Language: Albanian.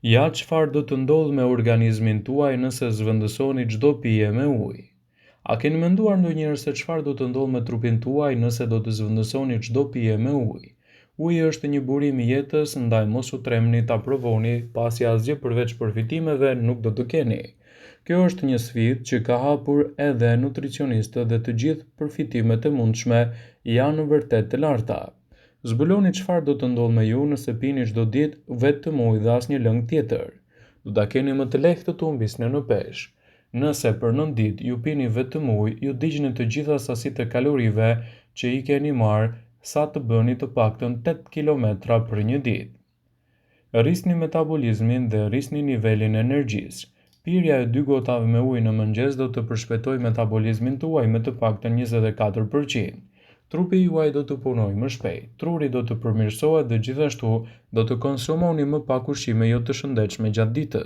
Ja çfarë do të ndodhë me organizmin tuaj nëse zvendësoni çdo pije me ujë. A keni menduar ndonjëherë se çfarë do të ndodhë me trupin tuaj nëse do të zvendësoni çdo pije me ujë? Uji është një burim i jetës, ndaj mos u tremni ta provoni, pasi asgjë përveç përfitimeve nuk do të keni. Kjo është një sfidë që ka hapur edhe nutricionistët dhe të gjithë përfitimet e mundshme janë vërtet të larta. Zbuloni çfarë do të ndodhë me ju nëse pini çdo ditë vetëm ujë dhe asnjë lëng tjetër. Do ta keni më të lehtë të humbisni në peshë. Nëse për 9 ditë ju pini vetëm ujë, ju digjni të gjitha sasitë e kalorive që i keni marrë sa të bëni të paktën 8 kilometra për një ditë. Rrisni metabolizmin dhe rrisni nivelin e energjisë. Pirja e 2 gotave me ujë në mëngjes do të përshpejtojë metabolizmin tuaj me të paktën 24%. Trupi juaj do të punojë më shpejt, truri do të përmirësohet dhe gjithashtu do të konsumoni më pak ushqime jo të shëndetshme gjatë ditës.